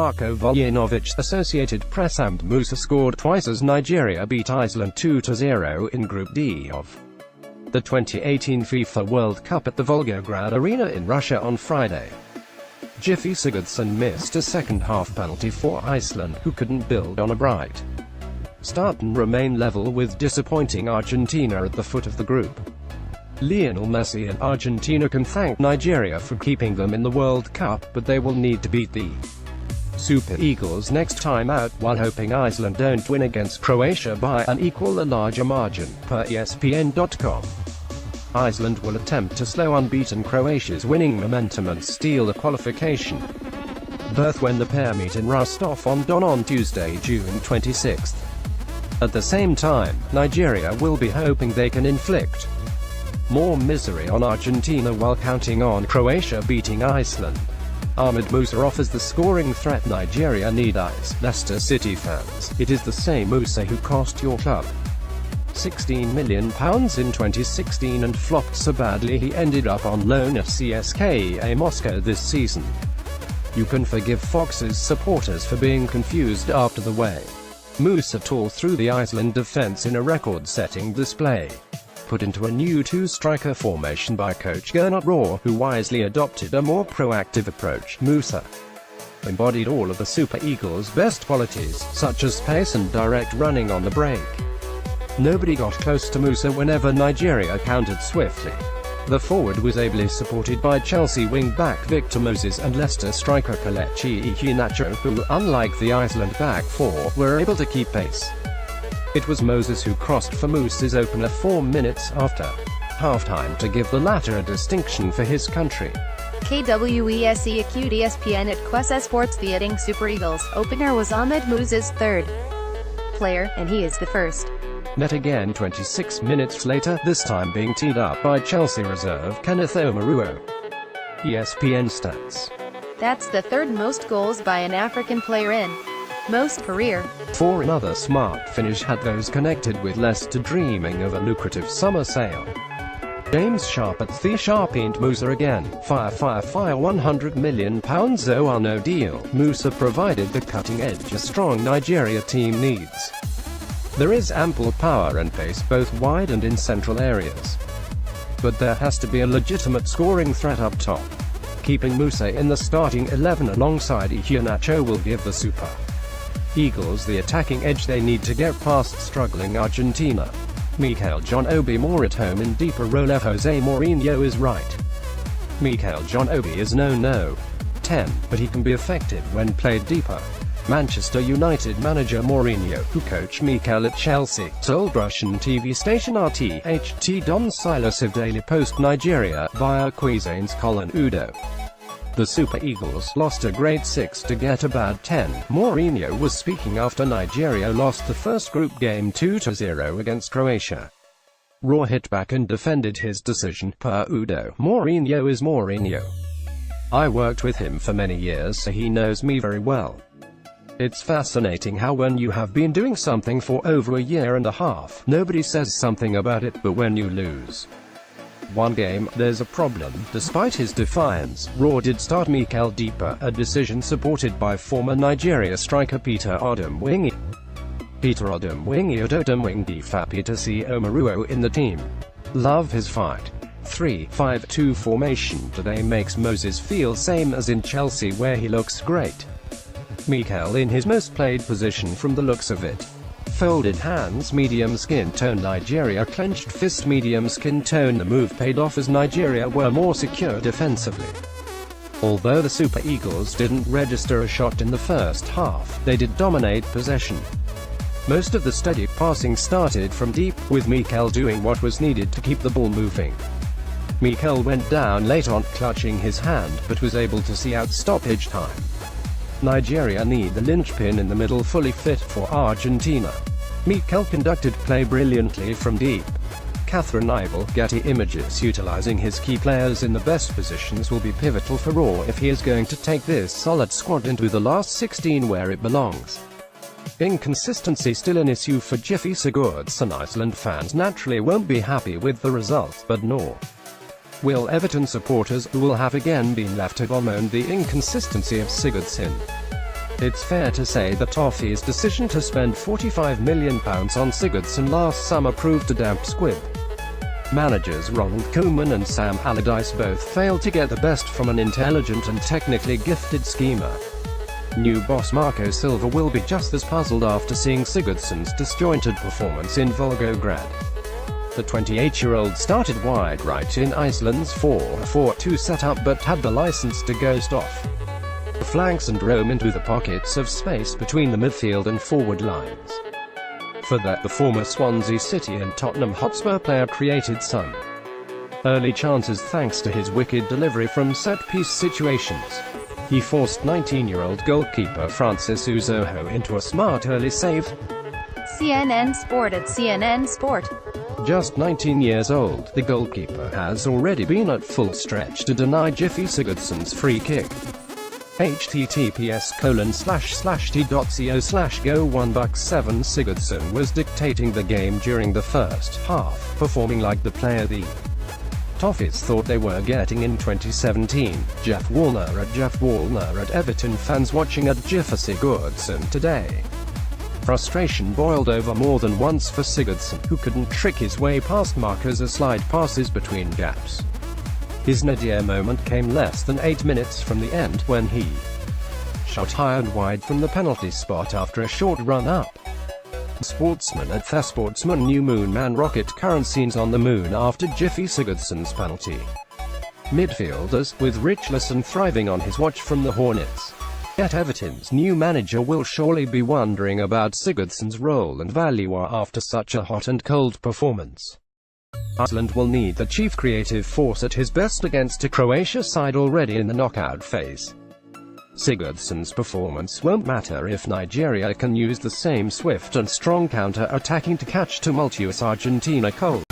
Darko Vojinovic. Associated PressAhmed Musa scored twice as Nigeria beat Iceland 2-0 in Group D of the 2018 FIFA World Cup at the Volgograd Arena in Russia on Friday. Gylfi Sigurdsson missed a second-half penalty for Iceland, who couldn't build on a bright start and remain level with disappointing Argentina at the foot of the group. Lionel Messi and Argentina can thank Nigeria for keeping them in the World Cup, but they will need to beat the Super Eagles next time out, while hoping Iceland don't win against Croatia by an equal or larger margin, per ESPN.com. Iceland will attempt to slow unbeaten Croatia's winning momentum and steal the qualification berth when the pair meet in Rostov-on-Don on Tuesday, June 26. At the same time, Nigeria will be hoping they can inflict more misery on Argentina while counting on Croatia beating Iceland. Ahmed Musa offers the scoring threat Nigeria need eyes. Leicester City fans, it is the same Musa who cost your club £16 million in 2016 and flopped so badly he ended up on loan at CSKA Moscow this season. You can forgive Fox's supporters for being confused after the way Musa tore through the Iceland defense in a record-setting display. Put into a new two-striker formation by coach Gernot Rohr, who wisely adopted a more proactive approach. Musa embodied all of the Super Eagles' best qualities, such as pace and direct running on the break. Nobody got close to Musa whenever Nigeria countered swiftly. The forward was ably supported by Chelsea wing-back Victor Moses and Leicester striker Kelechi Iheanacho, who, unlike the Iceland back four, were able to keep pace. It was Moses who crossed for Musa's opener 4 minutes after halftime to give the latter a distinction for his country. KWESE acute ESPN at Quessa Sports. The Edding Super Eagles opener was Ahmed Musa's third player, and he is the first. Net again 26 minutes later, this time being teed up by Chelsea reserve Kenneth Omeruo. ESPN stats. That's the third most goals by an African player in most career. For another smart finish had those connected with Leicester dreaming of a lucrative summer sale. James Sharp at the Sharpened Musa again. Fire £100 million oh no deal. Musa provided the cutting edge a strong Nigeria team needs. There is ample power and pace both wide and in central areas. But there has to be a legitimate scoring threat up top. Keeping Musa in the starting 11 alongside Iheanacho will give the Super Eagles the attacking edge they need to get past struggling Argentina. Mikel John Obi more at home in deeper role if Jose Mourinho is right. Mikel John Obi is no 10, but he can be effective when played deeper. Manchester United manager Mourinho, who coached Mikel at Chelsea, told Russian TV station RTHT Don Silas of Daily Post Nigeria, via Cuisane's Colin Udo. The Super Eagles lost a great 6 to get a bad 10. Mourinho was speaking after Nigeria lost the first group game 2-0 against Croatia. Rohr hit back and defended his decision, per Udo. Mourinho is Mourinho. I worked with him for many years, so he knows me very well. It's fascinating how when you have been doing something for over a year and a half, nobody says something about it, but when you lose one game, there's a problem. Despite his defiance, Rohr did start Mikel deeper, a decision supported by former Nigeria striker Peter Odemwingie. Peter Odemwingie happy to see Omeruo in the team. Love his fight. 3-5-2 formation today makes Moses feel same as in Chelsea where he looks great. Mikel in his most played position from the looks of it. Folded hands, medium skin tone. Nigeria clenched fist, medium skin tone. The move paid off as Nigeria were more secure defensively. Although the Super Eagles didn't register a shot in the first half, they did dominate possession. Most of the steady passing started from deep, with Mikel doing what was needed to keep the ball moving. Mikel went down late on, clutching his hand, but was able to see out stoppage time. Nigeria need the linchpin in the middle fully fit for Argentina. Mikel conducted play brilliantly from deep. Catherine Ivel, Getty Images. Utilizing his key players in the best positions will be pivotal for Rohr if he is going to take this solid squad into the last 16 where it belongs. Inconsistency still an issue for Gylfi Sigurdsson. Iceland fans naturally won't be happy with the result, but nor will Everton supporters, who will have again been left to bemoan the inconsistency of Sigurdsson. It's fair to say that Toffee's decision to spend £45 million on Sigurdsson last summer proved a damp squib. Managers Ronald Koeman and Sam Allardyce both failed to get the best from an intelligent and technically gifted schemer. New boss Marco Silva will be just as puzzled after seeing Sigurdsson's disjointed performance in Volgograd. The 28-year-old started wide right in Iceland's 4-4-2 setup but had the license to ghost off the flanks and roam into the pockets of space between the midfield and forward lines. For that, the former Swansea City and Tottenham Hotspur player created some early chances thanks to his wicked delivery from set-piece situations. He forced 19-year-old goalkeeper Francis Uzoho into a smart early save. CNN Sport at CNN Sport. Just 19 years old, the goalkeeper has already been at full stretch to deny Gylfi Sigurdsson's free kick. https://t.co/go1bucks7 Sigurdsson was dictating the game during the first half, performing like the player the Toffees thought they were getting in 2017. Jeff Wallner at Everton. Fans watching at Gylfi Sigurdsson today. Frustration boiled over more than once for Sigurdsson, who couldn't trick his way past markers or slide passes between gaps. His nadir moment came less than 8 minutes from the end, when he shot high and wide from the penalty spot after a short run-up. Sportsman at The Sportsman. New Moon Man rocket current scenes on the moon after Gylfi Sigurdsson's penalty. Midfielders, with Richarlison thriving on his watch from the Hornets. Yet Everton's new manager will surely be wondering about Sigurdsson's role and value after such a hot and cold performance. Iceland will need the chief creative force at his best against a Croatia side already in the knockout phase. Sigurdsson's performance won't matter if Nigeria can use the same swift and strong counter-attacking to catch tumultuous Argentina cold.